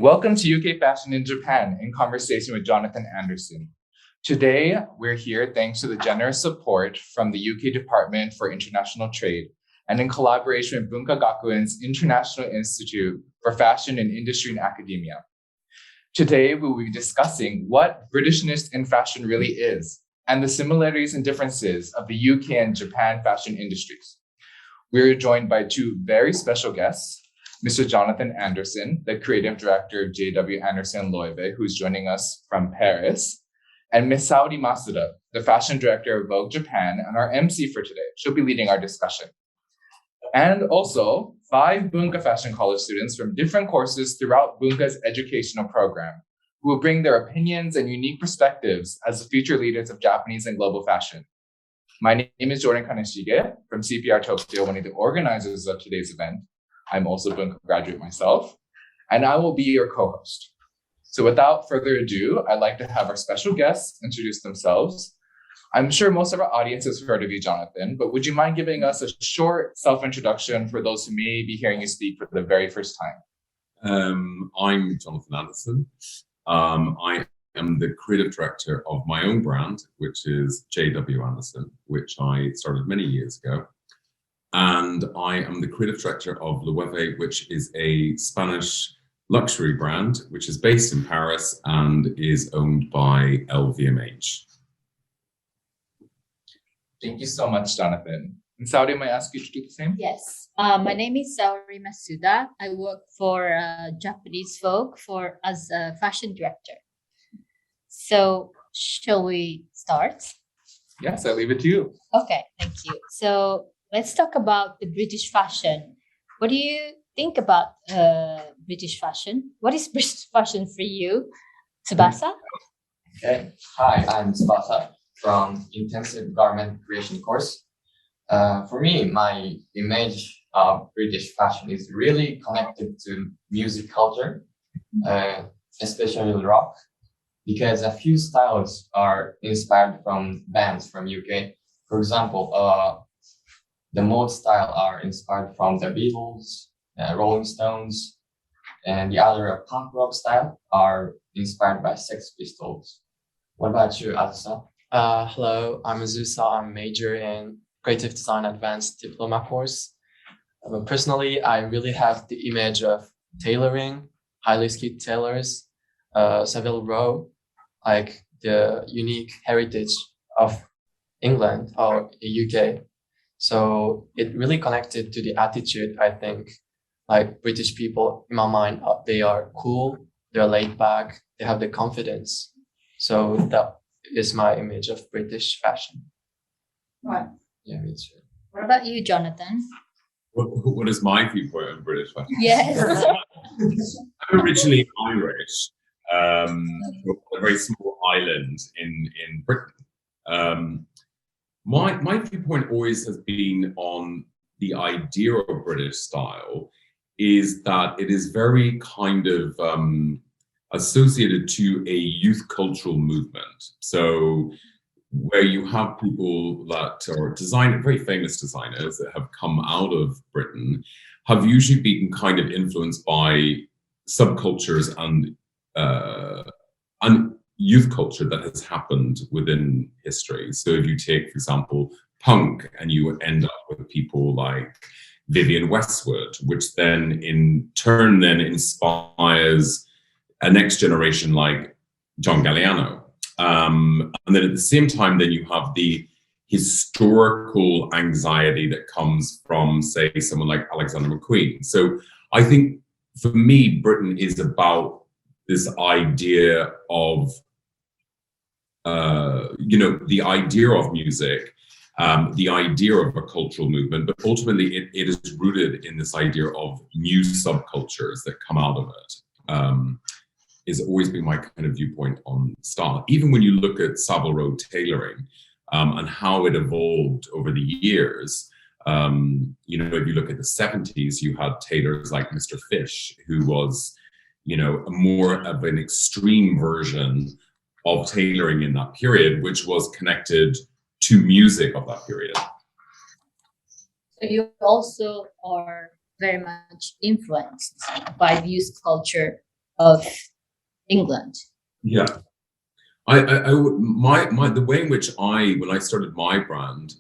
Welcome to UK Fashion in Japan in conversation with Jonathan Anderson. Today, we're here thanks to the generous support from the UK Department for International Trade and in collaboration with Bunka Gakuen's International Institute for Fashion in Industry and Academia. Today, we will be discussing what Britishness in fashion really is and the similarities and differences of the UK and Japan fashion industries. We are joined by two very special guests, Mr. Jonathan Anderson, the creative director of JW Anderson LOEWE, who's joining us from Paris, and Ms. Saori Masuda, the fashion director of Vogue Japan and our MC for today. She'll be leading our discussion. And also 5 Bunka Fashion College students from different courses throughout Bunka's educational program, who will bring their opinions and unique perspectives as the future leaders of Japanese and global fashion. My name is Jordan Kaneshige from CPR Tokyo, one of the organizers of today's event. I'm also a Bunka graduate myself, and I will be your co-host. So without further ado, I'd like to have our special guests introduce themselves. I'm sure most of our audience has heard of you, Jonathan, but would you mind giving us a short self-introduction for those who may be hearing you speak for the very first time? I'm Jonathan Anderson. I am the creative director of my own brand, which is JW Anderson, which I started many years ago. And I am the creative director of LOEWE, which is a Spanish luxury brand, which is based in Paris and is owned by LVMH. Thank you so much, Jonathan. And Saori, may I ask you to do the same? Yes. My name is Saori Masuda. I work for Japanese Vogue as a fashion director. So, shall we start? Yes, I leave it to you. Okay, thank you. So, let's talk about the British fashion. What do you think about British fashion? What is British fashion for you? Tsubasa? Okay. Hi, I'm Tsubasa from Intensive Garment Creation course. For me, my image of British fashion is really connected to music culture, especially rock, because a few styles are inspired from bands from UK. For example, the mode style are inspired from the Beatles, Rolling Stones, and the other punk rock style are inspired by Sex Pistols. What about you, Asa? Hello, I'm Azusa. I'm major in Creative Design Advanced Diploma course. Personally, I really have the image of tailoring, highly skilled tailors, Savile Row, like the unique heritage of England or UK. So it really connected to the attitude, I think, like British people, in my mind, they are cool, they're laid back, they have the confidence. So that is my image of British fashion. Right. Yeah, me too. What about you, Jonathan? What is my viewpoint on British fashion? Yes. I'm originally Irish, from a very small island in Britain. My viewpoint always has been on the idea of British style is that it is very kind of associated to a youth cultural movement. So where you have people that are very famous designers that have come out of Britain have usually been kind of influenced by subcultures and youth culture that has happened within history. So if you take, for example, punk, and you end up with people like Vivienne Westwood, which then in turn then inspires a next generation like John Galliano. And then at the same time, then you have the historical anxiety that comes from, say, someone like Alexander McQueen. So I think for me, Britain is about this idea of, the idea of music, the idea of a cultural movement, but ultimately it is rooted in this idea of new subcultures that come out of it. Is always been my kind of viewpoint on style. Even when you look at Savile Row tailoring and how it evolved over the years, if you look at the 70s, you had tailors like Mr. Fish, who was, more of an extreme version of tailoring in that period, which was connected to music of that period. So you also are very much influenced by the youth culture of England. Yeah. The way in which when I started my brand,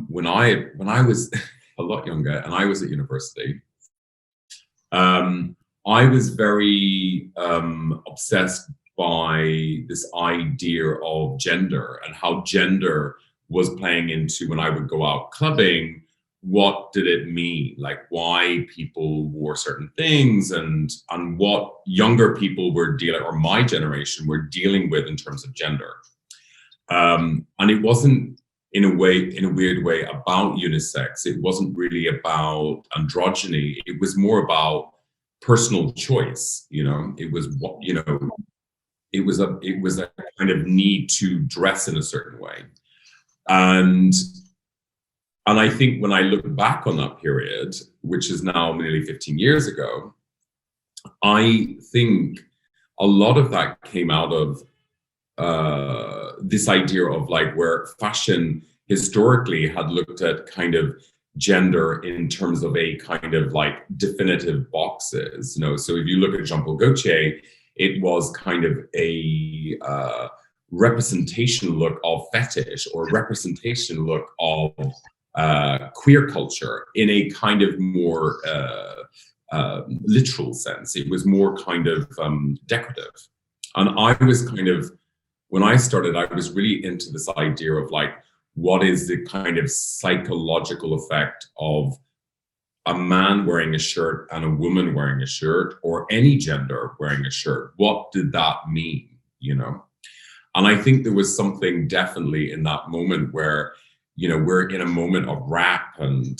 when I was a lot younger and I was at university, I was very obsessed by this idea of gender and how gender was playing into, when I would go out clubbing, what did it mean? Like why people wore certain things and what younger people were dealing, or my generation were dealing with in terms of gender. And it wasn't in a weird way about unisex. It wasn't really about androgyny. It was more about personal choice. You know, it was what, you know, it was a kind of need to dress in a certain way. And I think when I look back on that period, which is now nearly 15 years ago, I think a lot of that came out of this idea of like where fashion historically had looked at kind of gender in terms of a kind of like definitive boxes, you know. So if you look at Jean-Paul Gaultier, it was kind of a representation look of fetish or representation look of queer culture in a kind of more literal sense. It was more kind of decorative. And I was kind of, when I started, I was really into this idea of like, what is the kind of psychological effect of a man wearing a shirt and a woman wearing a shirt, or any gender wearing a shirt? What did that mean, you know? And I think there was something definitely in that moment where, you know, we're in a moment of rap and,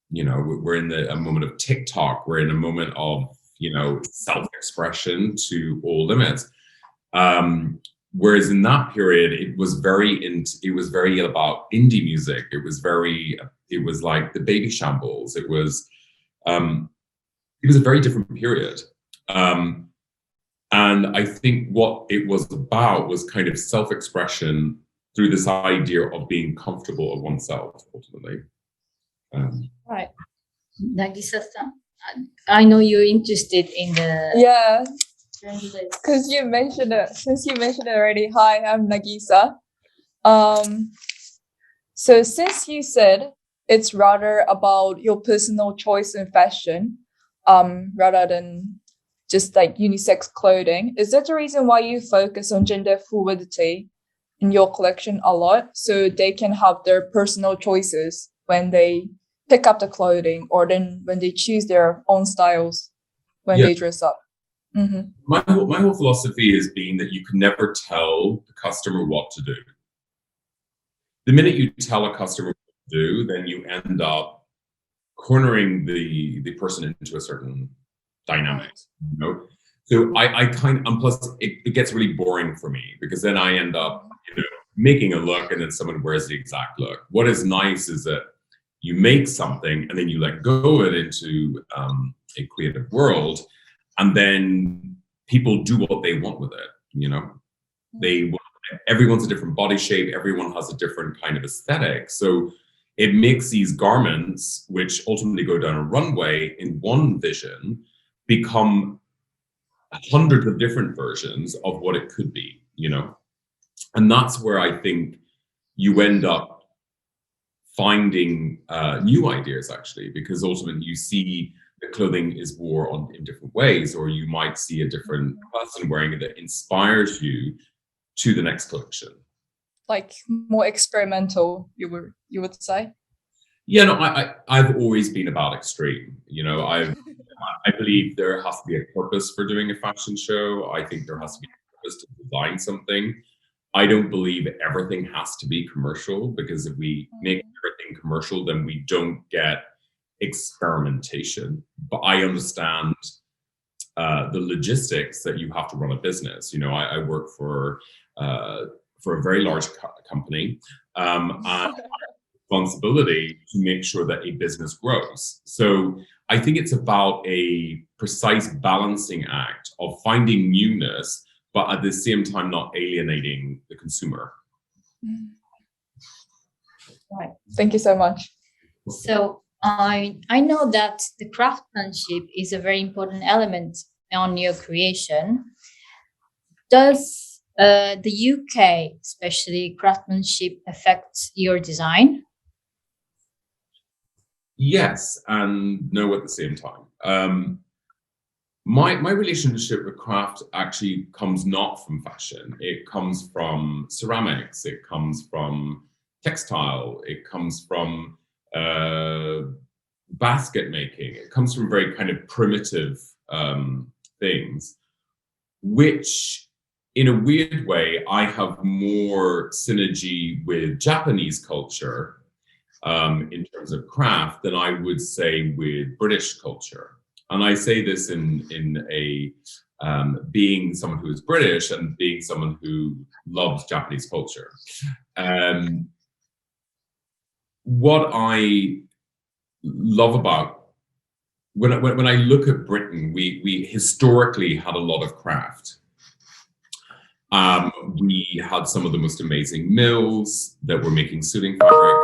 you know, we're in a moment of TikTok. We're in a moment of, you know, self-expression to all limits. Whereas in that period, it was very about indie music. It was like the Baby Shambles. It was a very different period. And I think what it was about was kind of self-expression through this idea of being comfortable of oneself, ultimately. Right. Nagisa-san, I know you're interested in the... Yeah, because you mentioned it. Since you mentioned it already, hi, I'm Nagisa. So since you said it's rather about your personal choice in fashion, rather than just like unisex clothing, is that the reason why you focus on gender fluidity in your collection a lot, so they can have their personal choices when they pick up the clothing, or then when they choose their own styles when they dress up? Mm-hmm. My whole philosophy has been that you can never tell the customer what to do. The minute you tell a customer what to do, then you end up cornering the person into a certain dynamic, you know? So and plus it gets really boring for me, because then I end up, you know, making a look and then someone wears the exact look. What is nice is that you make something and then you let go of it into a creative world, and then people do what they want with it, you know? Everyone's a different body shape, everyone has a different kind of aesthetic. So it makes these garments, which ultimately go down a runway in one vision, become hundreds of different versions of what it could be, you know? And that's where I think you end up finding new ideas, actually, because ultimately you see the clothing is worn in different ways, or you might see a different person wearing it that inspires you to the next collection. Like more experimental, you would say? Yeah, no, I've always been about extreme. You know, I believe there has to be a purpose for doing a fashion show. I think there has to be a purpose to design something. I don't believe everything has to be commercial, because if we make everything commercial, then we don't get experimentation. But I understand the logistics that you have to run a business. You know, I work for a very large company, and responsibility to make sure that a business grows. So I think it's about a precise balancing act of finding newness, but at the same time not alienating the consumer. Right. Thank you so much. So I know that the craftsmanship is a very important element on your creation. Does the UK, especially craftsmanship, affect your design? Yes and no at the same time. My relationship with craft actually comes not from fashion. It comes from ceramics. It comes from textile. It comes from basket making. It comes from very kind of primitive things, which in a weird way, I have more synergy with Japanese culture in terms of craft than I would say with British culture. And I say this in a being someone who is British and being someone who loves Japanese culture. What I love about when I look at Britain, we historically had a lot of craft. We had some of the most amazing mills that were making suiting fabric.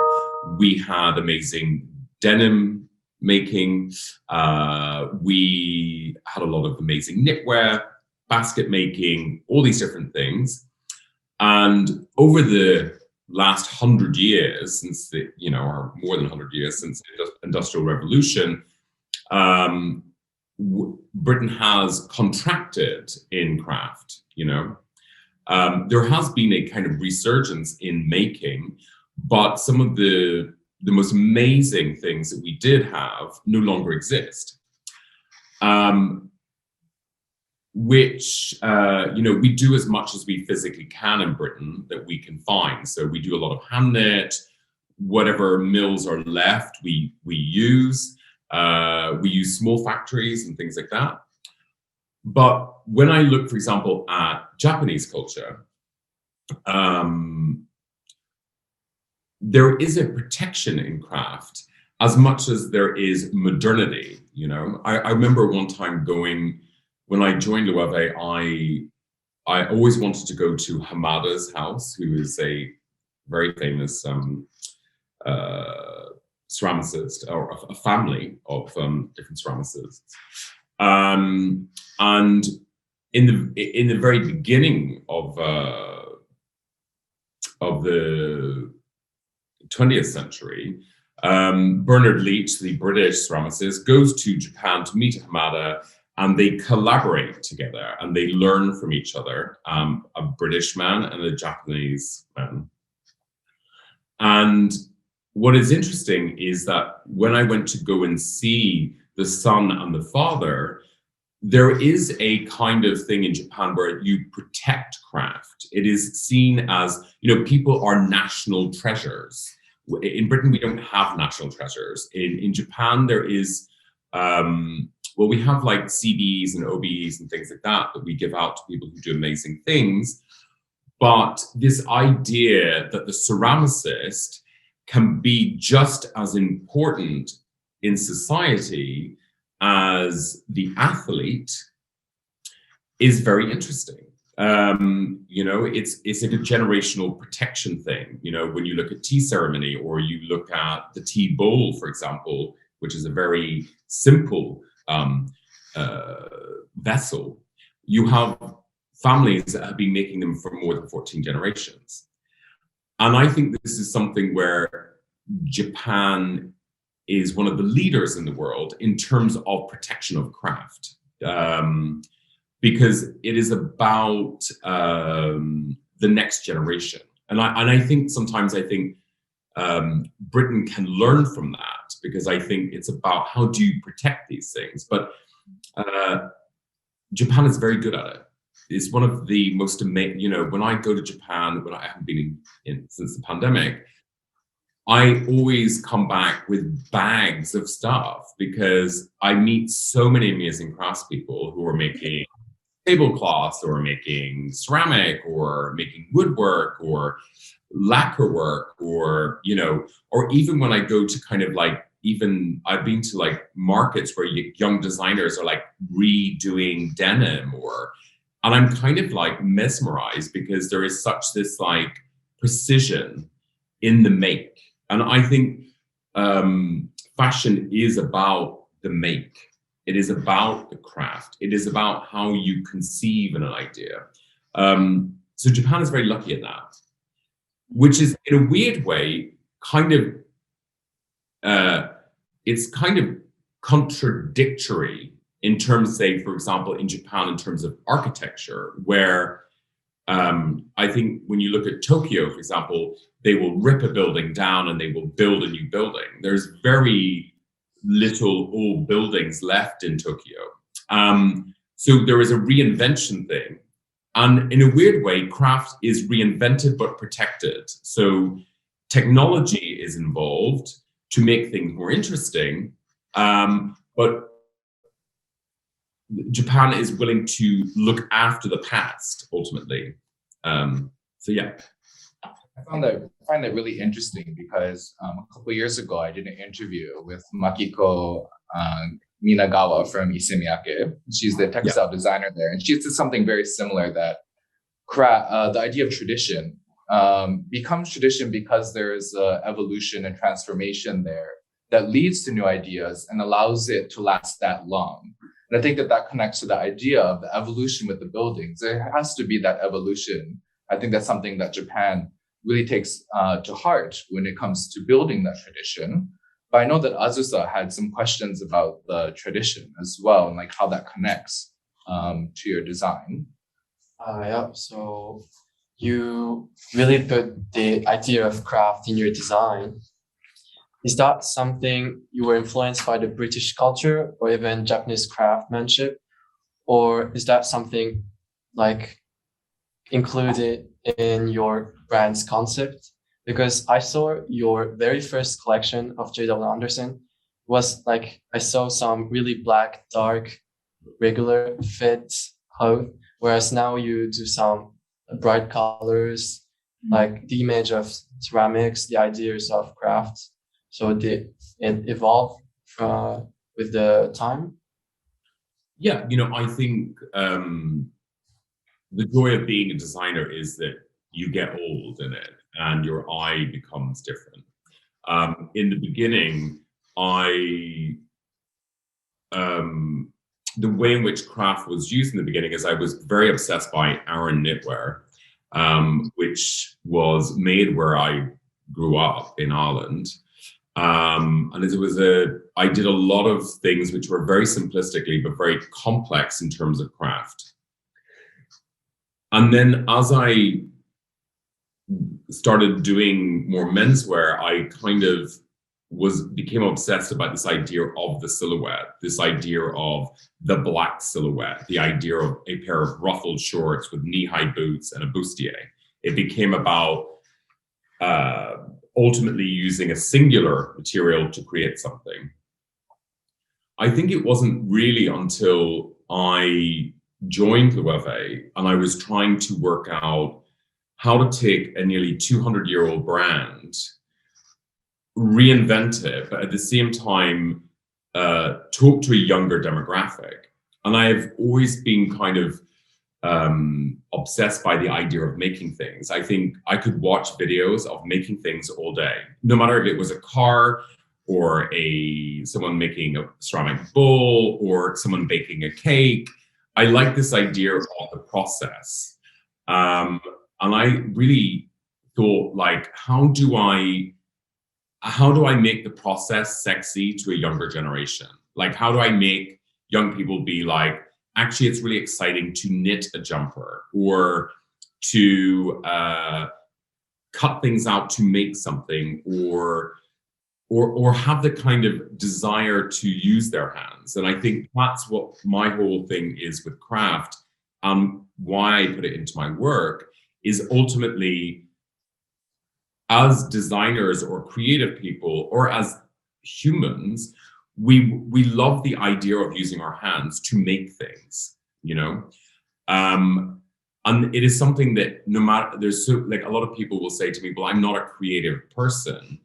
We had amazing denim making. We had a lot of amazing knitwear, basket making, all these different things. And over the last 100 years, since the, or more than 100 years since the Industrial Revolution, Britain has contracted in craft, There has been a kind of resurgence in making, but some of the most amazing things that we did have no longer exist. Which, we do as much as we physically can in Britain that we can find. So we do a lot of hand knit, whatever mills are left, we use. We use small factories and things like that. But when I look, for example, at Japanese culture, there is a protection in craft as much as there is modernity. I remember one time when I joined LOEWE, I always wanted to go to Hamada's house, who is a very famous ceramicist, or a family of different ceramicists. And in the very beginning of the 20th century, Bernard Leach, the British ceramicist, goes to Japan to meet Hamada, and they collaborate together and they learn from each other, a British man and a Japanese man. And what is interesting is that when I went to go and see the son and the father, there is a kind of thing in Japan where you protect craft. It is seen as, people are national treasures. In Britain, we don't have national treasures. In Japan, there is, we have like CDs and OBEs and things like that we give out to people who do amazing things. But this idea that the ceramicist can be just as important in society as the athlete is very interesting. It's like a generational protection thing. When you look at tea ceremony, or you look at the tea bowl, for example, which is a very simple vessel, you have families that have been making them for more than 14 generations. And I think this is something where Japan is one of the leaders in the world in terms of protection of craft, because it is about the next generation. And I think sometimes Britain can learn from that, because I think it's about how do you protect these things. But Japan is very good at it. It's one of the most amazing, when I go to Japan, when I haven't been in since the pandemic, I always come back with bags of stuff, because I meet so many amazing craftspeople who are making tablecloths, or making ceramic, or making woodwork, or lacquer work, or even when I go to kind of like, even I've been to like markets where young designers are like redoing denim, and I'm kind of like mesmerized, because there is such this like precision in the make. And I think fashion is about the make. It is about the craft. It is about how you conceive an idea. So Japan is very lucky at that, which is in a weird way it's kind of contradictory in terms, say, for example, in Japan, in terms of architecture, where I think when you look at Tokyo, for example, they will rip a building down and they will build a new building. There's very little old buildings left in Tokyo. So there is a reinvention thing. And in a weird way, craft is reinvented but protected. So technology is involved to make things more interesting, but Japan is willing to look after the past ultimately. So yeah. I find that really interesting because a couple of years ago, I did an interview with Makiko Minagawa from Isemiyake. She's the textile designer there. And she said something very similar, that the idea of tradition becomes tradition because there is evolution and transformation there that leads to new ideas and allows it to last that long. And I think that connects to the idea of the evolution with the buildings. There has to be that evolution. I think that's something that Japan really takes to heart when it comes to building that tradition. But I know that Azusa had some questions about the tradition as well, and like how that connects to your design. Yeah, so you really put the idea of craft in your design. Is that something you were influenced by the British culture or even Japanese craftsmanship? Or is that something like included in your brand's concept? Because I saw your very first collection of J.W. Anderson was like, I saw some really black, dark, regular fit clothes, whereas now you do some bright colors, like the image of ceramics, the ideas of craft. So did it evolve with the time? Yeah, I think the joy of being a designer is that you get old in it and your eye becomes different. In the beginning, the way in which craft was used in the beginning is I was very obsessed by Aran knitwear, which was made where I grew up in Ireland. And I did a lot of things which were very simplistically, but very complex in terms of craft. And then as I started doing more menswear, I kind of became obsessed about this idea of the silhouette, this idea of the black silhouette, the idea of a pair of ruffled shorts with knee-high boots and a bustier. It became about ultimately using a singular material to create something. I think it wasn't really until I joined LOEWE and I was trying to work out how to take a nearly 200-year-old brand, reinvent it, but at the same time, talk to a younger demographic. And I've always been kind of obsessed by the idea of making things. I think I could watch videos of making things all day, no matter if it was a car or someone making a ceramic bowl or someone baking a cake. I like this idea of the process. And I really thought, like, how do I make the process sexy to a younger generation? Like, how do I make young people be like, actually, it's really exciting to knit a jumper or to cut things out to make something or have the kind of desire to use their hands. And I think that's what my whole thing is with craft. Why I put it into my work is ultimately, as designers or creative people or as humans, we love the idea of using our hands to make things, and it is something that no matter, a lot of people will say to me, well, I'm not a creative person.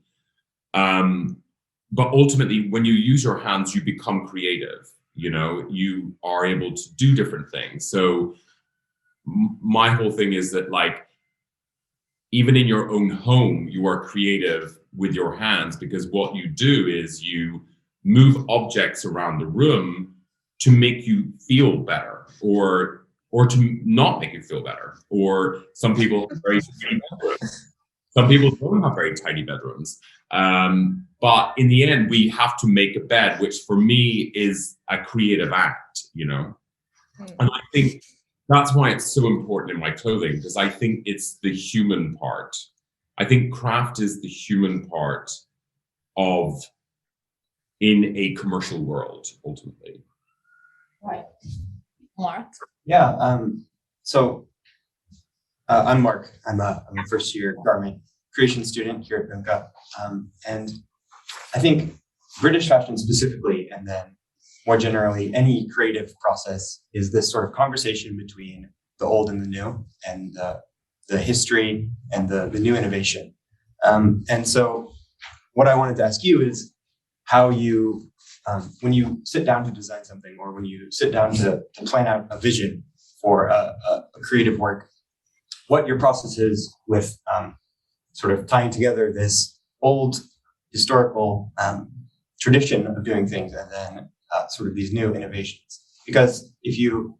But ultimately, when you use your hands, you become creative, you are able to do different things. So my whole thing is that, like, even in your own home, you are creative with your hands, because what you do is you move objects around the room to make you feel better, or to not make you feel better. Or some people have very tiny bedrooms. Some people don't have very tiny bedrooms. But in the end, we have to make a bed, which for me is a creative act, you know? And I think that's why it's so important in my clothing, because I think it's the human part. I think craft is the human part of in a commercial world, ultimately. Right. Mark? Yeah. I'm Mark. I'm a first year garment creation student here at Bunka. And I think British fashion specifically, and then more generally, any creative process is this sort of conversation between the old and the new, and the history and the new innovation. And so what I wanted to ask you is how you, when you sit down to design something, or when you sit down to plan out a vision for a creative work, what your process is with sort of tying together this old historical tradition of doing things, and then sort of these new innovations. Because if you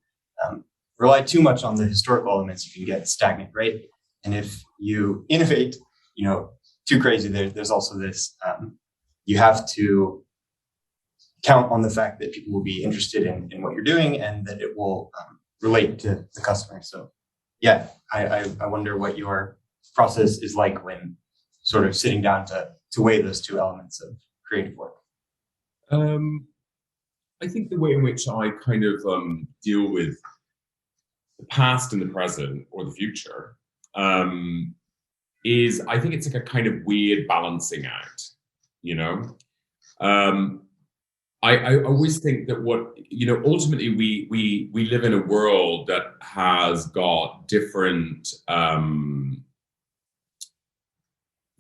rely too much on the historical elements, you can get stagnant, right? And if you innovate, too crazy, there's also this, you have to count on the fact that people will be interested in what you're doing, and that it will relate to the customer. So yeah, I wonder what your process is like when sort of sitting down to weigh those two elements of creative work. I think the way in which I kind of deal with the past and the present, or the future, is, I think it's like a kind of weird balancing act, I always think that ultimately we live in a world that has got different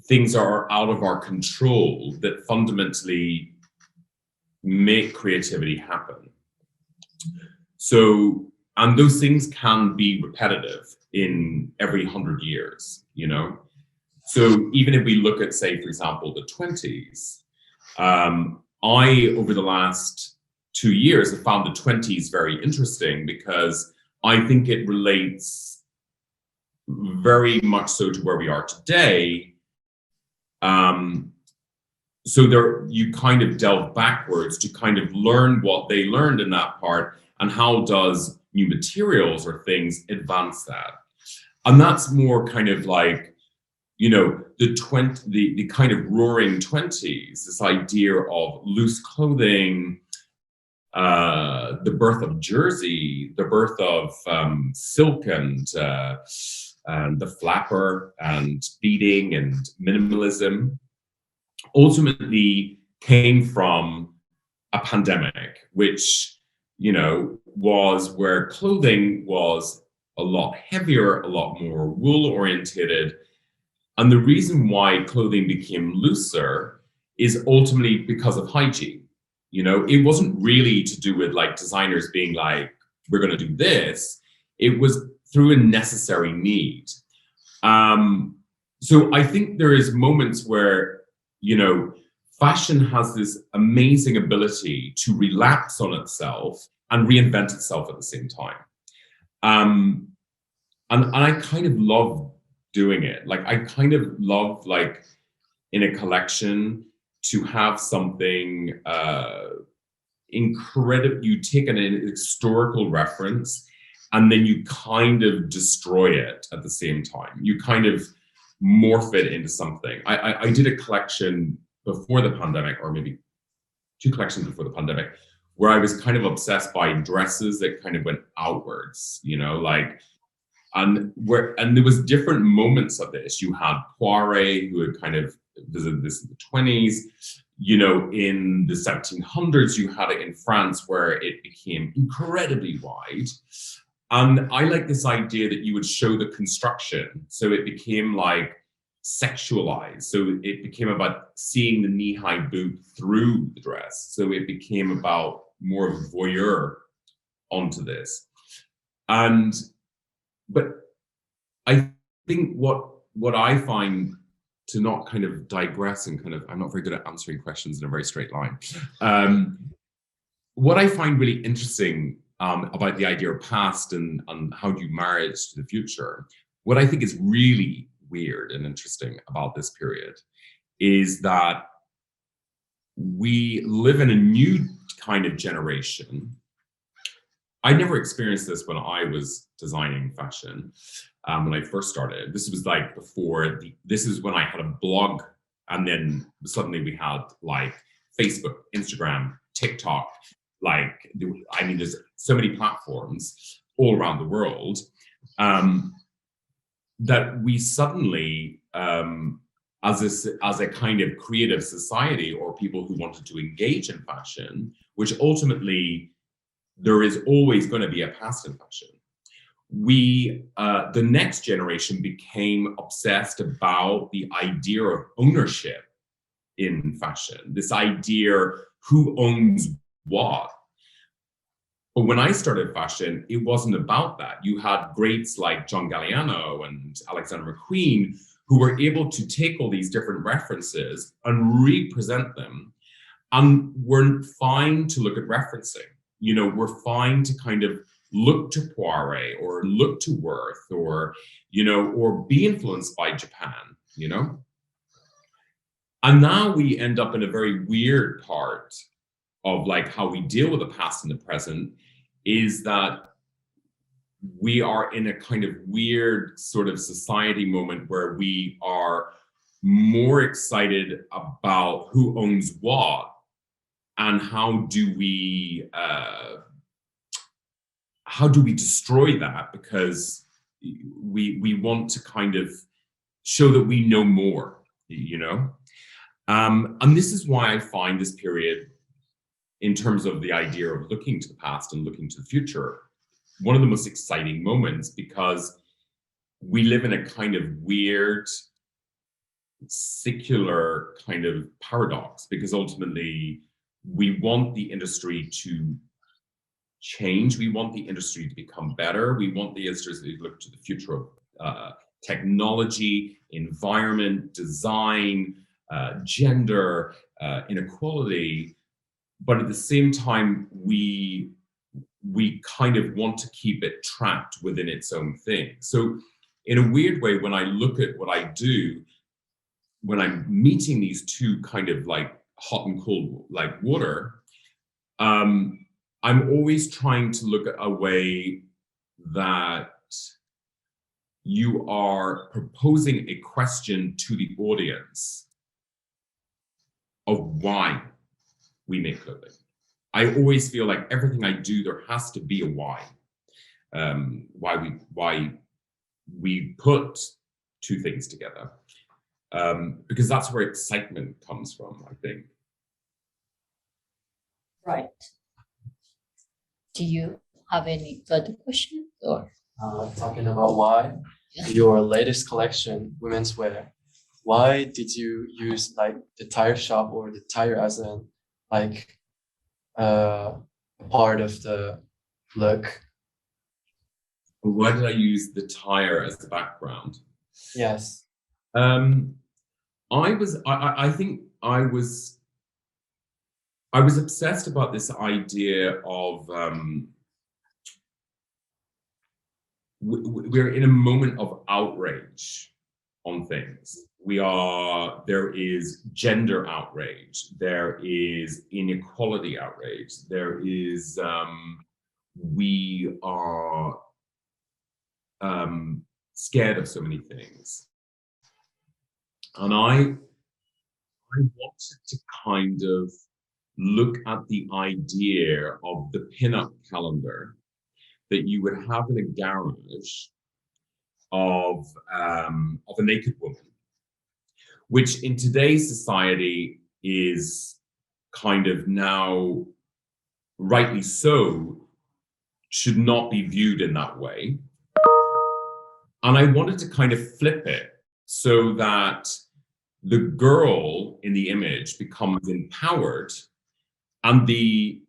things that are out of our control that fundamentally make creativity happen. So, and those things can be repetitive in every 100 years, So even if we look at, say, for example, the 20s, over the last 2 years, have found the 20s very interesting, because I think it relates very much so to where we are today. So there, you kind of delve backwards to kind of learn what they learned in that part, and how does new materials or things advance that. And that's more kind of like, the kind of roaring 20s, this idea of loose clothing, the birth of jersey, the birth of silk and the flapper and beading and minimalism, ultimately came from a pandemic, which, was where clothing was a lot heavier, a lot more wool oriented. And the reason why clothing became looser is ultimately because of hygiene. It wasn't really to do with like designers being like, we're going to do this. It was through a necessary need. So I think there is moments where, fashion has this amazing ability to relapse on itself and reinvent itself at the same time. And I kind of love doing it. Like, I kind of love, like, in a collection, to have something incredible. You take an historical reference and then you kind of destroy it at the same time. You kind of morph it into something. I did a collection before the pandemic, or maybe 2 collections before the pandemic, where I was kind of obsessed by dresses that kind of went outwards, and there was different moments of this. You had Poiret, who had kind of visited this in the 20s. In the 1700s, you had it in France, where it became incredibly wide. And I like this idea that you would show the construction. So it became like sexualized. So it became about seeing the knee-high boot through the dress. So it became about more of a voyeur onto this. But I think what I find to not kind of digress and kind of, I'm not very good at answering questions in a very straight line. What I find really interesting about the idea of past and how do you marry it to the future, what I think is really weird and interesting about this period is that we live in a new kind of generation. I never experienced this when I was designing fashion. When I first started, this was like before this is when I had a blog, and then suddenly we had like Facebook, Instagram, TikTok, like, I mean, there's so many platforms all around the world that we suddenly, as a kind of creative society or people who wanted to engage in fashion, which ultimately there is always going to be a past in fashion. The next generation became obsessed about the idea of ownership in fashion, this idea who owns what. But when I started fashion, it wasn't about that. You had greats like John Galliano and Alexander McQueen who were able to take all these different references and represent them, and we're fine to look at referencing. You know, we're fine to kind of look to Poiret or look to Worth or, you know, or be influenced by Japan, you know? And now we end up in a very weird part of like how we deal with the past and the present, is that we are in a kind of weird sort of society moment where we are more excited about who owns what and how do we destroy that, because we want to kind of show that we know more, you know? And this is why I find this period, in terms of the idea of looking to the past and looking to the future, one of the most exciting moments, because we live in a kind of weird, secular kind of paradox, because ultimately we want the industry to change. We want the industry to become better. We want the industry to look to the future of technology, environment, design, gender, inequality. But at the same time, we kind of want to keep it trapped within its own thing. So in a weird way, when I look at what I do, when I'm meeting these two kind of like hot and cold like water, I'm always trying to look at a way that you are proposing a question to the audience of why we make clothing. I always feel like everything I do, there has to be a why. Why we put two things together. Because that's where excitement comes from, I think. Right. Do you have any further questions or? Talking about why, your latest collection, women's wear, why did you use like the tire shop or the tire as an like part of the look? Why did I use the tire as the background? Yes. I think I was obsessed about this idea of we're in a moment of outrage on things. There is gender outrage, there is inequality outrage, there is we are scared of so many things. And I wanted to kind of look at the idea of the Pinup Calendar that you would have in a garage of a naked woman, which in today's society is kind of now, rightly so, should not be viewed in that way. And I wanted to kind of flip it so that the girl in the image becomes empowered, and the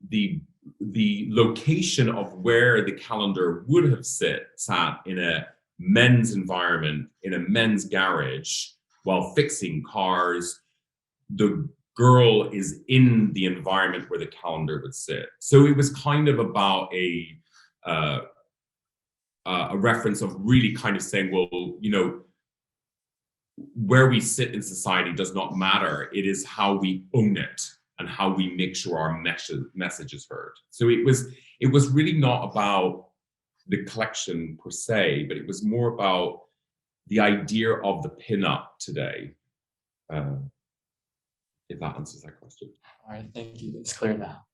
location of where the calendar would have sat in a men's environment, in a men's garage, while fixing cars, the girl is in the environment where the calendar would sit. So it was kind of about a reference of really kind of saying, well, you know, where we sit in society does not matter. It is how we own it and how we make sure our message is heard. So it was really not about the collection per se, but it was more about the idea of the pinup today. If that answers that question. All right, thank you. It's clear now.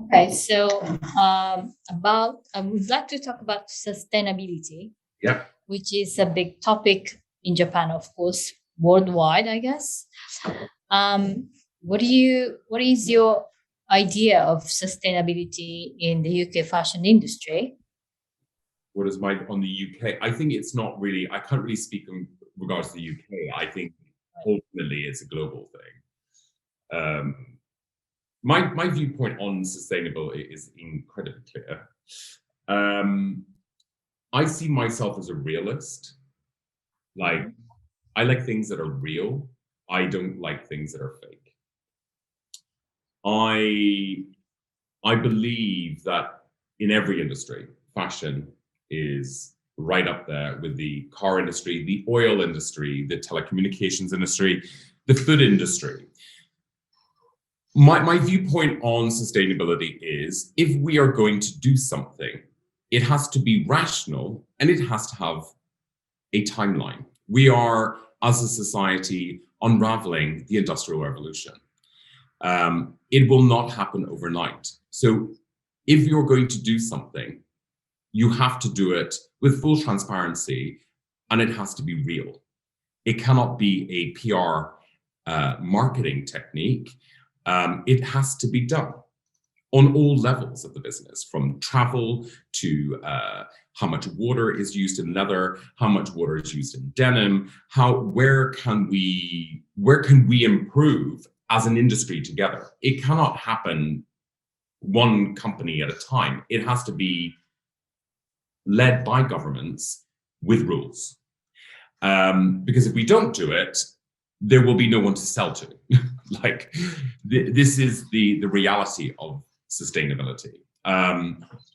Okay, so I would like to talk about sustainability. Yeah. Which is a big topic in Japan, of course, worldwide, I guess. What is your idea of sustainability in the UK fashion industry? What is my on the UK? I think it's not really, I can't really speak in regards to the UK. I think ultimately it's a global thing. My viewpoint on sustainability is incredibly clear. I see myself as a realist. Like, I like things that are real. I don't like things that are fake. I believe that in every industry, fashion is right up there with the car industry, the oil industry, the telecommunications industry, the food industry. My viewpoint on sustainability is, if we are going to do something, it has to be rational and it has to have a timeline. We are, as a society, unraveling the Industrial Revolution. It will not happen overnight. So if you're going to do something, you have to do it with full transparency, and it has to be real. It cannot be a PR marketing technique. It has to be done on all levels of the business, from travel to how much water is used in leather, how much water is used in denim, where can we improve as an industry together. It cannot happen one company at a time. It has to be led by governments with rules. Because if we don't do it, there will be no one to sell to. Like, this is the reality of sustainability.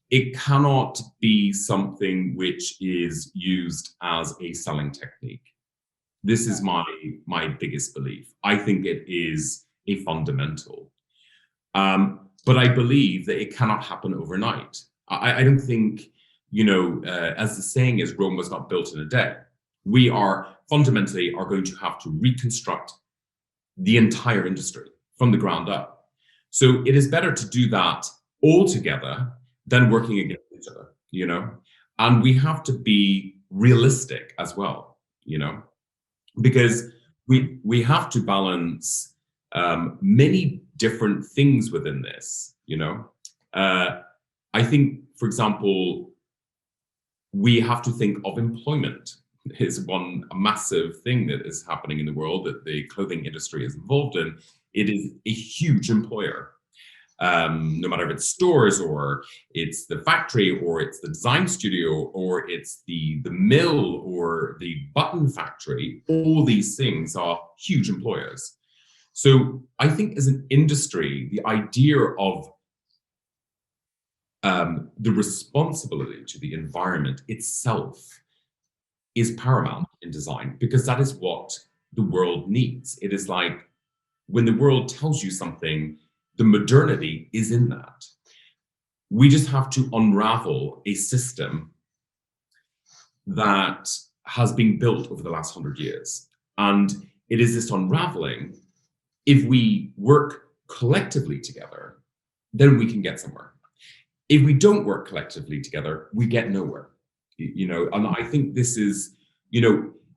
It cannot be something which is used as a selling technique. This is my biggest belief. I think it is a fundamental. But I believe that it cannot happen overnight. I don't think, as the saying is, Rome was not built in a day. We are fundamentally going to have to reconstruct the entire industry from the ground up. So it is better to do that all together than working against each other, And we have to be realistic as well, because we have to balance many different things within this, I think, for example, we have to think of employment is one massive thing that is happening in the world that the clothing industry is involved in. It is a huge employer. No matter if it's stores or it's the factory or it's the design studio or it's the mill or the button factory, all these things are huge employers. So I think as an industry, the idea of the responsibility to the environment itself is paramount in design, because that is what the world needs. It is like when the world tells you something, the modernity is in that. We just have to unravel a system that has been built over the last 100 years. And it is this unraveling. If we work collectively together, then we can get somewhere. If we don't work collectively together, we get nowhere. And I think this is,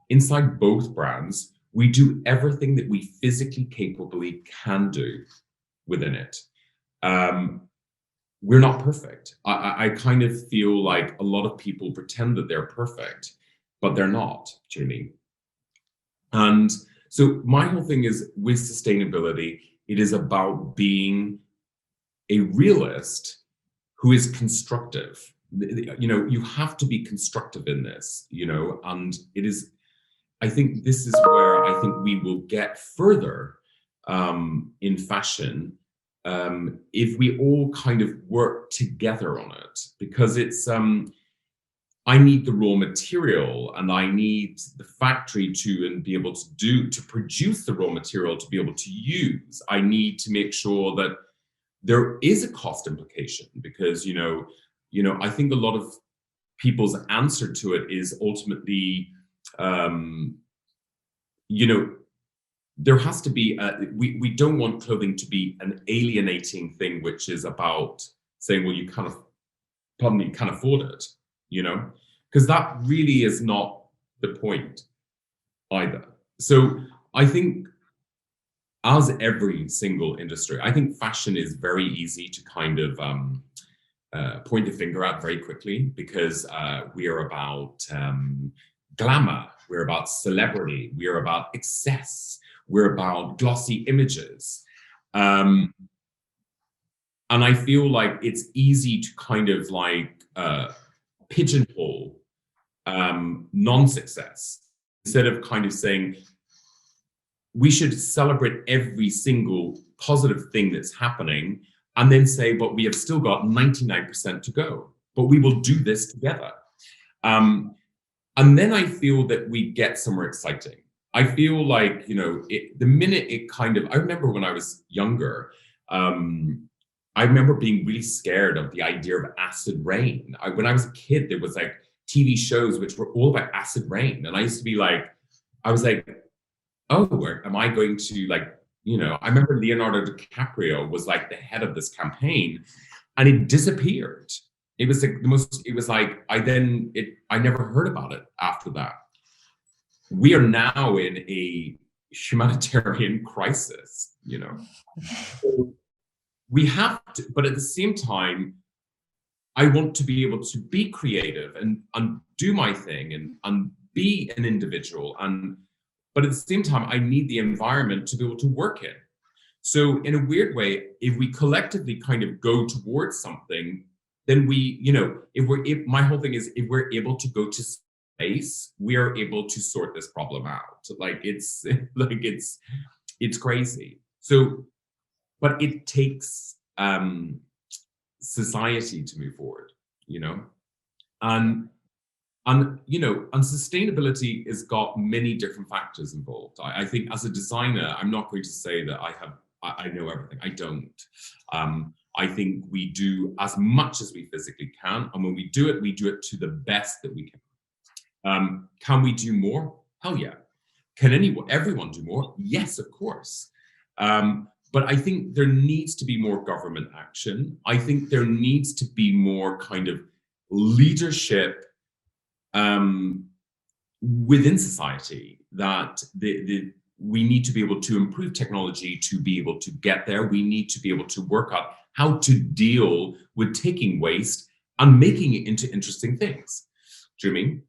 inside both brands, we do everything that we physically capably can do within it. We're not perfect. I kind of feel like a lot of people pretend that they're perfect, but they're not, do you know what I mean? And so my whole thing is, with sustainability, it is about being a realist who is constructive. You have to be constructive in this, and it is, I think this is where I think we will get further in fashion if we all kind of work together on it, because it's I need the raw material and I need the factory to be able to produce the raw material to be able to use. I need to make sure that there is a cost implication, because I think a lot of people's answer to it is ultimately there has to be we don't want clothing to be an alienating thing, which is about saying, well, you can't afford it, because that really is not the point either. So I think, as every single industry, I think fashion is very easy to kind of point the finger at very quickly, because we are about glamour, we're about celebrity, we are about excess, we're about glossy images. And I feel like it's easy to kind of like pigeonhole non-success, instead of kind of saying, we should celebrate every single positive thing that's happening, and then say, but we have still got 99% to go, but we will do this together. And then I feel that we get somewhere exciting. I feel like, the minute it kind of, I remember when I was younger, I remember being really scared of the idea of acid rain. When I was a kid, there was like TV shows which were all about acid rain. And I used to be like, I was like, oh, where am I going to, like, I remember Leonardo DiCaprio was like the head of this campaign, and it disappeared. It was like I never heard about it after that. We are now in a humanitarian crisis, So we have to, but at the same time, I want to be able to be creative and do my thing and be an individual, but at the same time, I need the environment to be able to work in. So in a weird way, if we collectively kind of go towards something, then my whole thing is, if we're able to go to space, we are able to sort this problem out. It's crazy. So, but it takes society to move forward, and sustainability has got many different factors involved. I think as a designer, I'm not going to say that I know everything. I don't. I think we do as much as we physically can, and when we do it to the best that we can. Can we do more? Hell yeah. Can everyone do more? Yes, of course. But I think there needs to be more government action. I think there needs to be more kind of leadership within society, that we need to be able to improve technology to be able to get there. We need to be able to work out how to deal with taking waste and making it into interesting things. Do you mean?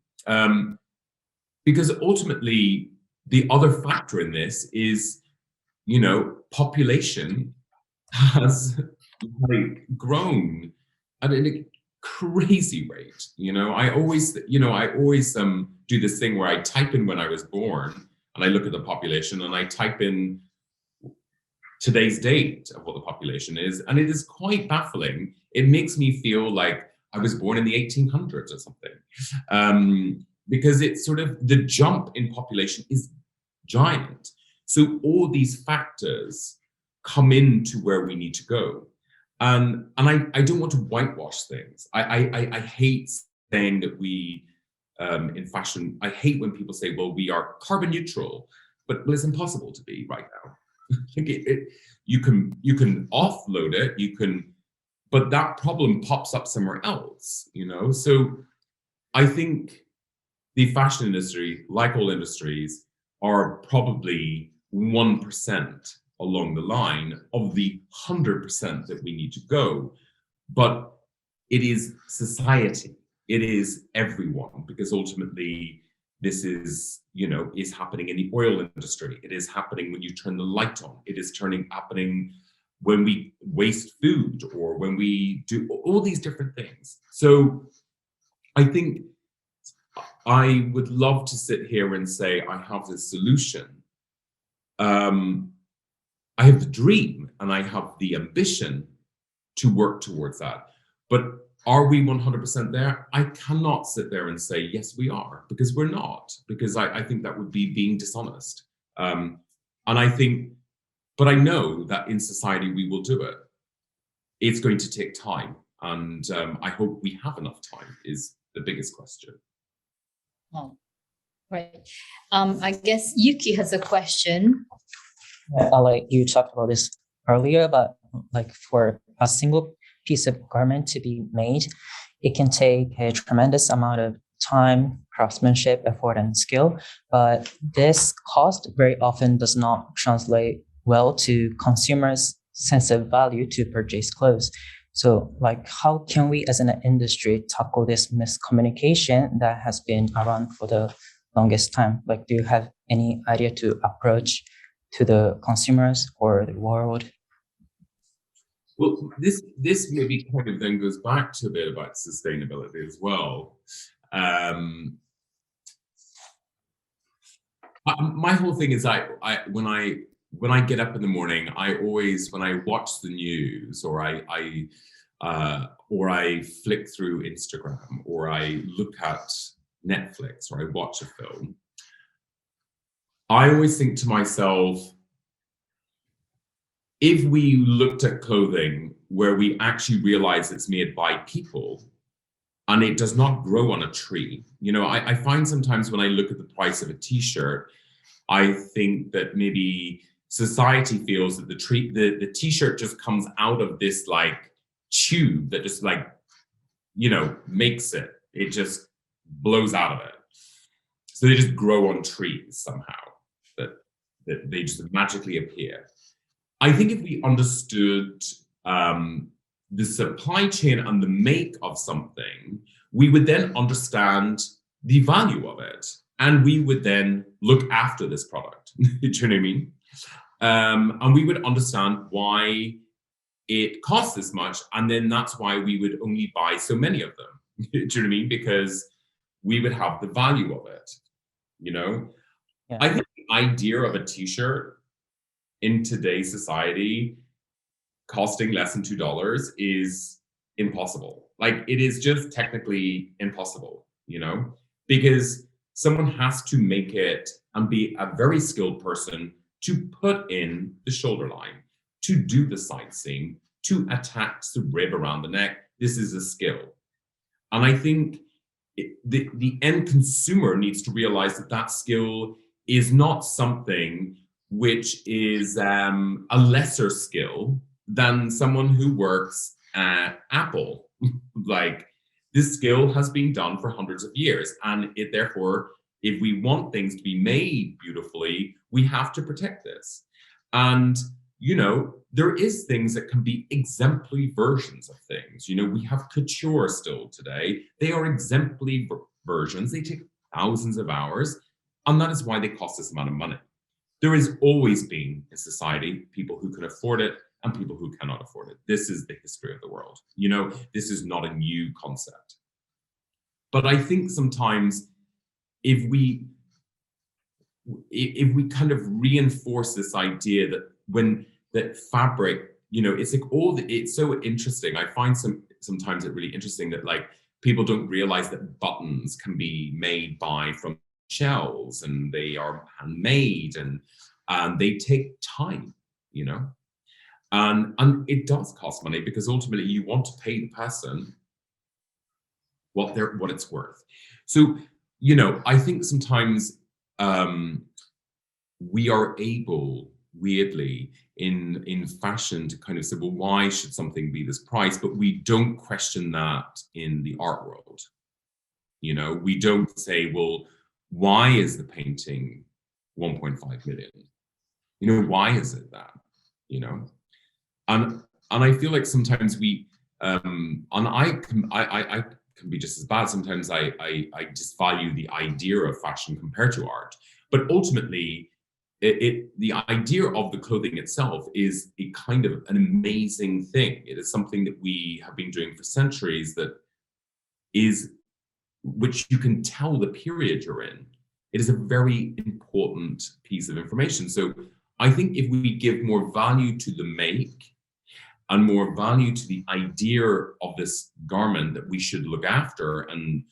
Because ultimately, the other factor in this is, population has grown at a crazy rate. I always do this thing where I type in when I was born, and I look at the population, and I type in today's date of what the population is, and it is quite baffling. It makes me feel like I was born in the 1800s or something, because it's sort of, the jump in population is giant. So all these factors come into where we need to go. And I don't want to whitewash things. I hate saying that we, in fashion, I hate when people say, well, we are carbon neutral, but it's impossible to be right now. You can offload it, but that problem pops up somewhere else, So I think the fashion industry, like all industries, are probably 1% along the line of the 100% that we need to go. But it is society, it is everyone, because ultimately this is, is happening in the oil industry. It is happening when you turn the light on. It is happening when we waste food, or when we do all these different things. So I think I would love to sit here and say I have this solution. I have the dream and I have the ambition to work towards that. But are we 100% there? I cannot sit there and say, yes, we are, because we're not, because I think that would be being dishonest. And I think, but I know that in society we will do it. It's going to take time. And I hope we have enough time is the biggest question. Oh, right. I guess Yuki has a question. Like you talked about this earlier, but like for a single piece of garment to be made, it can take a tremendous amount of time, craftsmanship, effort, and skill. But this cost very often does not translate well to consumers' sense of value to purchase clothes. So like how can we as an industry tackle this miscommunication that has been around for the longest time? Like, do you have any idea to approach to the consumers or the world? Well, this maybe kind of then goes back to a bit about sustainability as well. My whole thing is when I get up in the morning, I always, when I watch the news or I flick through Instagram or I look at Netflix or I watch a film, I always think to myself, if we looked at clothing where we actually realize it's made by people and it does not grow on a tree, you know, I find sometimes when I look at the price of a t-shirt, I think that maybe society feels that the t-shirt just comes out of this like tube that just like, you know, makes it. It just blows out of it. So they just grow on trees somehow, that they just magically appear. I think if we understood the supply chain and the make of something, we would then understand the value of it. And we would then look after this product. Do you know what I mean? And we would understand why it costs this much. And then that's why we would only buy so many of them. Do you know what I mean? Because we would have the value of it, you know? Yeah. I think the idea of a t-shirt in today's society costing less than $2 is impossible. Like it is just technically impossible, you know, because someone has to make it and be a very skilled person to put in the shoulder line, to do the side seam, to attach the rib around the neck. This is a skill. And I think the end consumer needs to realize that that skill is not something which is a lesser skill than someone who works at Apple. Like this skill has been done for hundreds of years, and it therefore, if we want things to be made beautifully, we have to protect this. And you know, there is things that can be exemplary versions of things. You know, we have couture still today. They are exemplary versions. They take thousands of hours, and that is why they cost this amount of money. There has always been in society people who can afford it and people who cannot afford it. This is the history of the world. You know, this is not a new concept. But I think sometimes if we kind of reinforce this idea that that fabric, you know, it's like it's so interesting. I find sometimes it really interesting that like people don't realize that buttons can be made from shells and they are handmade and they take time, you know, and it does cost money because ultimately you want to pay the person what it's worth. So, you know, I think sometimes we are able, weirdly, in fashion to kind of say, well, why should something be this price? But we don't question that in the art world. You know, we don't say, well, why is the painting 1.5 million? You know, why is it that? You know, and I feel like sometimes we and I can be just as bad. Sometimes I just value the idea of fashion compared to art, but ultimately the idea of the clothing itself is a kind of an amazing thing. It is something that we have been doing for centuries that is which you can tell the period you're in. It is a very important piece of information. So I think if we give more value to the make and more value to the idea of this garment that we should look after and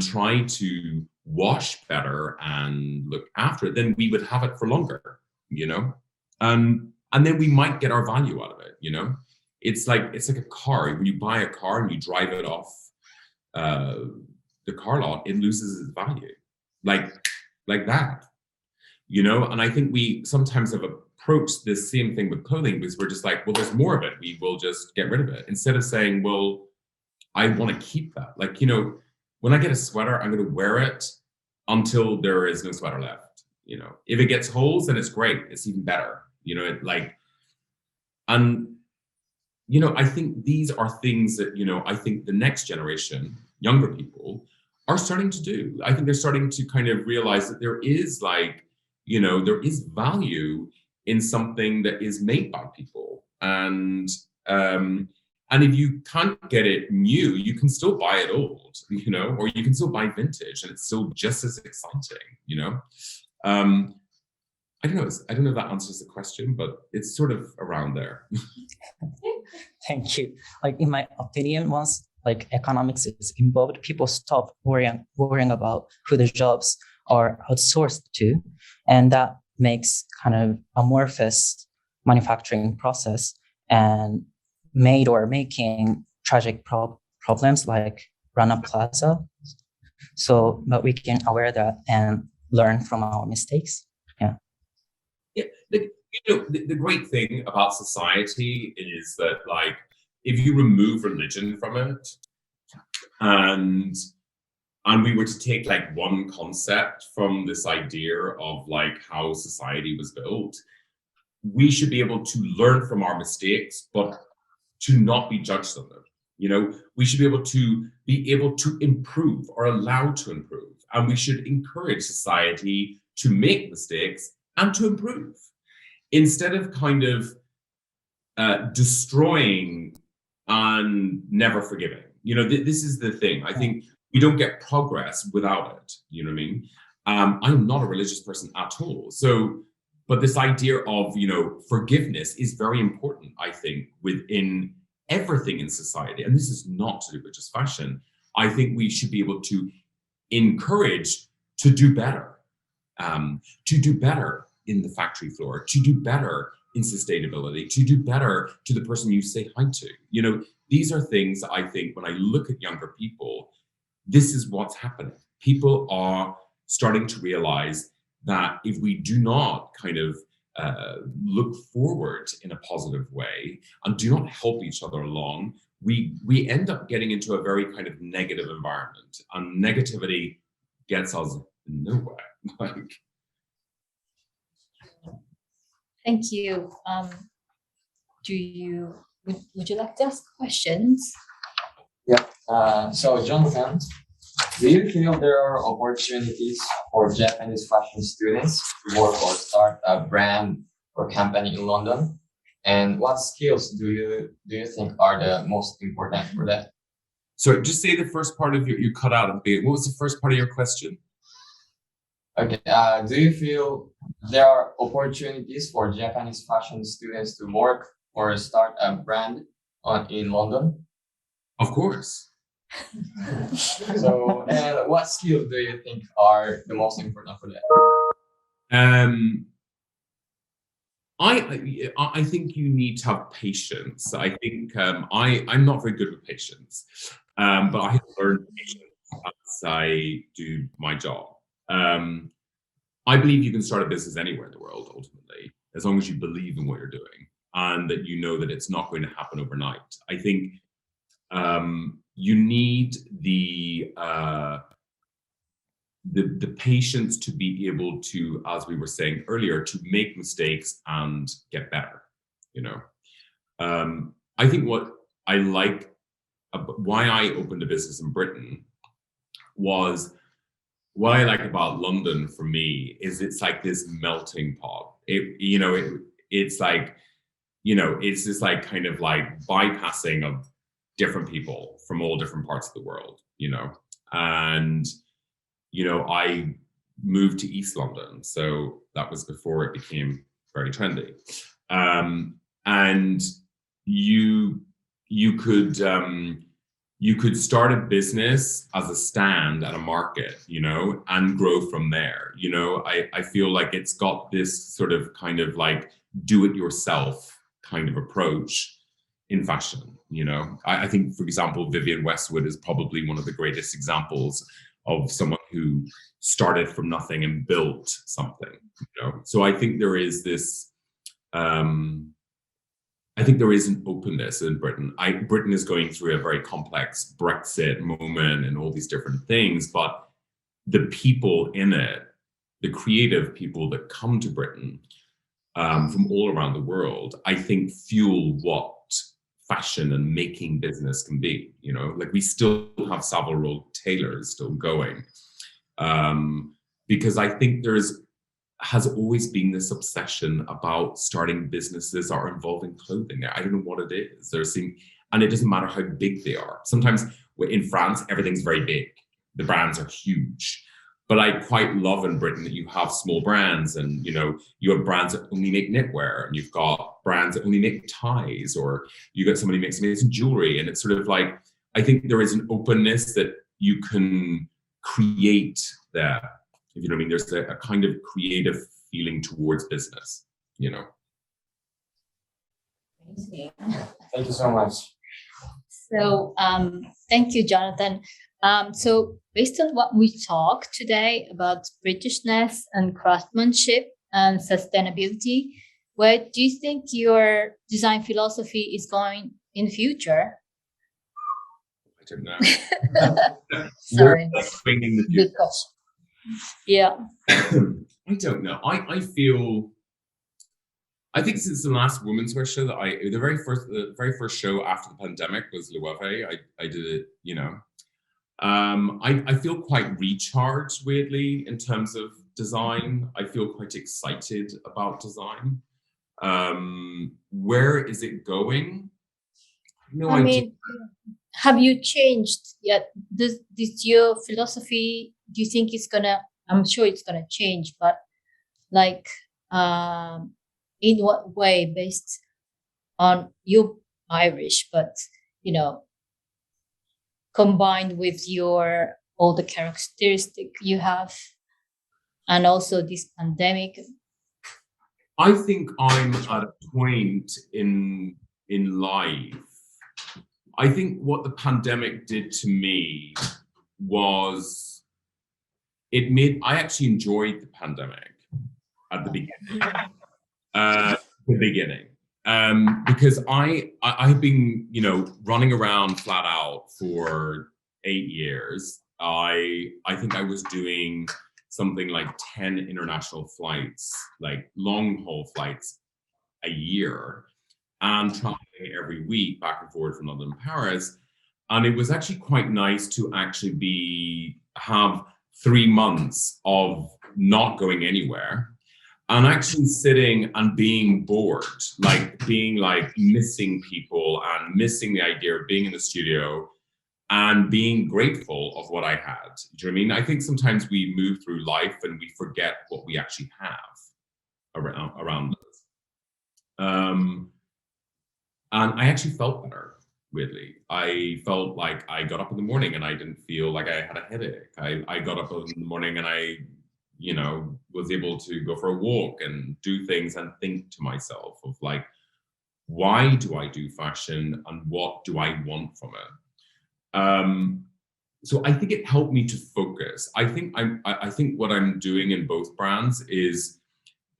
try to wash better and look after it, then we would have it for longer, you know? And then we might get our value out of it, you know? It's like a car. When you buy a car and you drive it off the car lot, it loses its value. Like that, you know? And I think we sometimes have approached this same thing with clothing because we're just like, well, there's more of it. We will just get rid of it. Instead of saying, well, I want to keep that. Like, you know, when I get a sweater, I'm going to wear it until there is no sweater left. You know, if it gets holes, then it's great. It's even better. You know, and, you know, I think these are things that, you know, I think the next generation, younger people, are starting to do. I think they're starting to kind of realize that there is like, you know, there is value in something that is made by people. And if you can't get it new, you can still buy it old, you know, or you can still buy vintage and it's still just as exciting, you know. I don't know if that answers the question, but it's sort of around there. Thank you. Like in my opinion, once like economics is involved, people stop worrying about who the jobs are outsourced to, and that makes kind of amorphous manufacturing process and made or making tragic problems like Rana Plaza. So, but we can aware that and learn from our mistakes. Yeah, you know, the great thing about society is that, like, if you remove religion from it, and we were to take like one concept from this idea of like how society was built, we should be able to learn from our mistakes, but to not be judged on them. You know, we should be able to improve or allowed to improve, and we should encourage society to make mistakes and to improve, instead of kind of destroying and never forgiving. You know, this is the thing. I think we don't get progress without it. You know what I mean? I'm not a religious person at all. So, but this idea of, you know, forgiveness is very important, I think, within everything in society. And this is not to do with just fashion. I think we should be able to encourage to do better in the factory floor, to do better in sustainability, to do better to the person you say hi to. You know, these are things I think when I look at younger people, this is what's happening. People are starting to realize that if we do not kind of look forward in a positive way and do not help each other along, we end up getting into a very kind of negative environment, and negativity gets us nowhere. Thank you. Would you like to ask questions? Yeah. So Jonathan, do you feel there are opportunities for Japanese fashion students to work or start a brand or company in London? And what skills do you think are the most important for that? So just say the first part of you cut out at the beginning. What was the first part of your question? Okay. Do you feel there are opportunities for Japanese fashion students to work or start a brand in London? Of course. So, and what skills do you think are the most important for that? I think you need to have patience. I think I'm not very good with patience, but I have learned patience as I do my job. I believe you can start a business anywhere in the world, ultimately, as long as you believe in what you're doing and that you know that it's not going to happen overnight. I think you need the patience to be able to, as we were saying earlier, to make mistakes and get better. You know, I think what I like, why I opened a business in Britain was, what I like about London for me is it's like this melting pot. It's like, you know, it's this like kind of like bypassing of different people from all different parts of the world. and, I moved to East London. So that was before it became very trendy. And you could start a business as a stand at a market, and grow from there. I feel like it's got this sort of kind of like do it yourself kind of approach in fashion. I think, for example, Vivienne Westwood is probably one of the greatest examples of someone who started from nothing and built something. So I think there is this. I think there is an openness in Britain. Britain is going through a very complex Brexit moment and all these different things, but the people in it, the creative people that come to Britain from all around the world, I think fuel what fashion and making business can be. Like we still have Savile Row tailors still going, because I think has always been this obsession about starting businesses that are involving clothing. I don't know what it is. And it doesn't matter how big they are. Sometimes in France, everything's very big. The brands are huge. But I quite love in Britain that you have small brands, and you have brands that only make knitwear, and you've got brands that only make ties, or you got somebody who makes amazing jewelry. And it's sort of like, I think there is an openness that you can create that. If you know what I mean, there's a kind of creative feeling towards business, Thank you so much. So thank you, Jonathan. So based on what we talked today about Britishness and craftsmanship and sustainability, where do you think your design philosophy is going in the future? I don't know. Sorry. In the future. Because, yeah. I don't know. I think since the last women's wear show the very first show after the pandemic was LOEWE. I did it, I feel quite recharged, weirdly, in terms of design. I feel quite excited about design. Where is it going? No idea. Have you changed yet? This your philosophy, do you think it's I'm sure it's gonna change, but like in what way, based on you Irish, but combined with all the characteristics you have, and also this pandemic? I think I'm at a point in life. I think what the pandemic did to me was I actually enjoyed the pandemic at the beginning. Because I've been, running around flat out for 8 years. I think I was doing something like 10 international flights, like long haul flights a year, and traveling every week back and forth from London and Paris. And it was actually quite nice to actually have 3 months of not going anywhere, and actually sitting and being bored, being missing people and missing the idea of being in the studio and being grateful of what I had. Do you know what I mean? I think sometimes we move through life and we forget what we actually have around us. And I actually felt better, weirdly. I felt like I got up in the morning and I didn't feel like I had a headache. I got up in the morning and I was able to go for a walk and do things and think to myself of why do I do fashion and what do I want from it? So I think it helped me to focus. I think what I'm doing in both brands is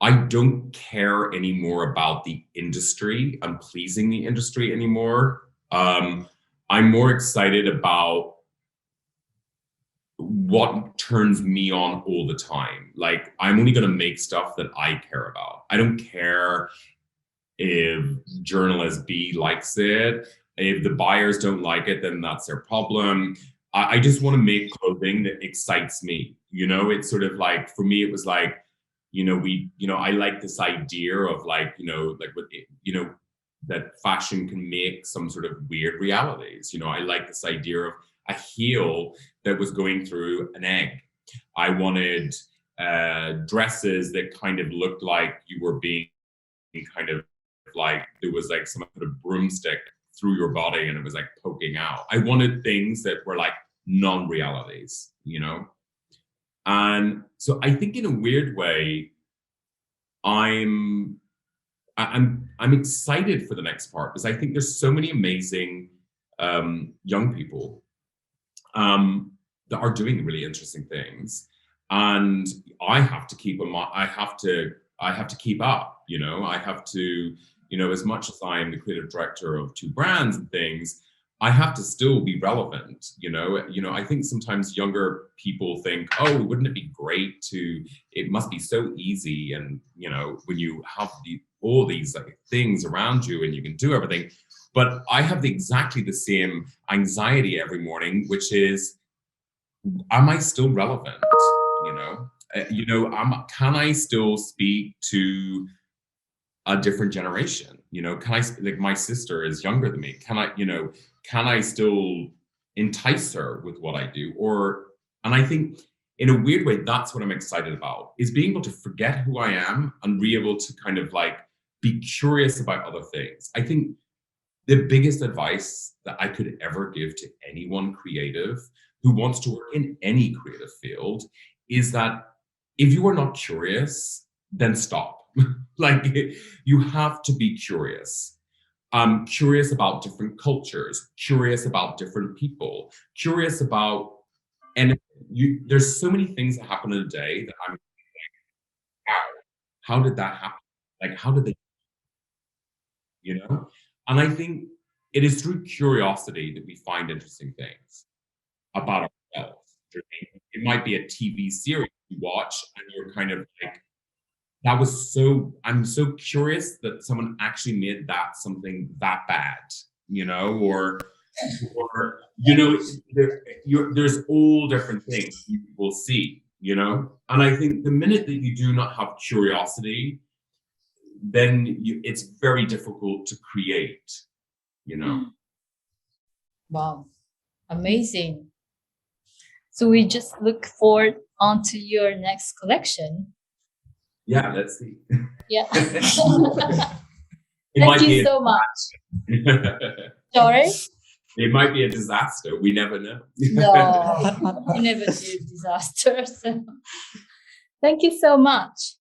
I don't care anymore about the industry and pleasing the industry anymore. I'm more excited about what turns me on all the time. I'm only going to make stuff that I care about. I don't care if journalist B likes it. If the buyers don't like it, then that's their problem. I just want to make clothing that excites me. It's sort of for me, it was I like this idea of that fashion can make some sort of weird realities. I like this idea of, a heel that was going through an egg. I wanted dresses that kind of looked like you were being kind of like there was like some kind of broomstick through your body and it was like poking out. I wanted things that were like non-realities, you know? And so I think in a weird way, I'm excited for the next part because I think there's so many amazing young people that are doing really interesting things, and I have to keep them. I have to keep up. You know, I have to. You know, as much as I am the creative director of 2 brands and things, I have to still be relevant. You know, I think sometimes younger people think, oh, wouldn't it be great to? It must be so easy, and you know, when you have all these like things around you and you can do everything. But I have exactly the same anxiety every morning, which is, am I still relevant? Can I still speak to a different generation? You know, can I, like my sister is younger than me. Can I still entice her with what I do? And I think in a weird way, that's what I'm excited about, is being able to forget who I am and be able to kind of like be curious about other things. I think the biggest advice that I could ever give to anyone creative who wants to work in any creative field is that if you are not curious, then stop. Like, you have to be curious. Curious about different cultures, curious about different people, curious about, and there's so many things that happen in a day that I'm like, wow, how did that happen? Like, how did they, you know? And I think it is through curiosity that we find interesting things about ourselves. It might be a TV series you watch and you're kind of like, I'm so curious that someone actually made that something that bad, you know, or you know, there's all different things you will see, you know. And I think the minute that you do not have curiosity, then it's very difficult to create, you know. Wow, amazing. So we just look forward onto your next collection. Yeah, let's see. Yeah. Thank you so much. Sorry? It might be a disaster. We never know. No, we never do disasters. Thank you so much.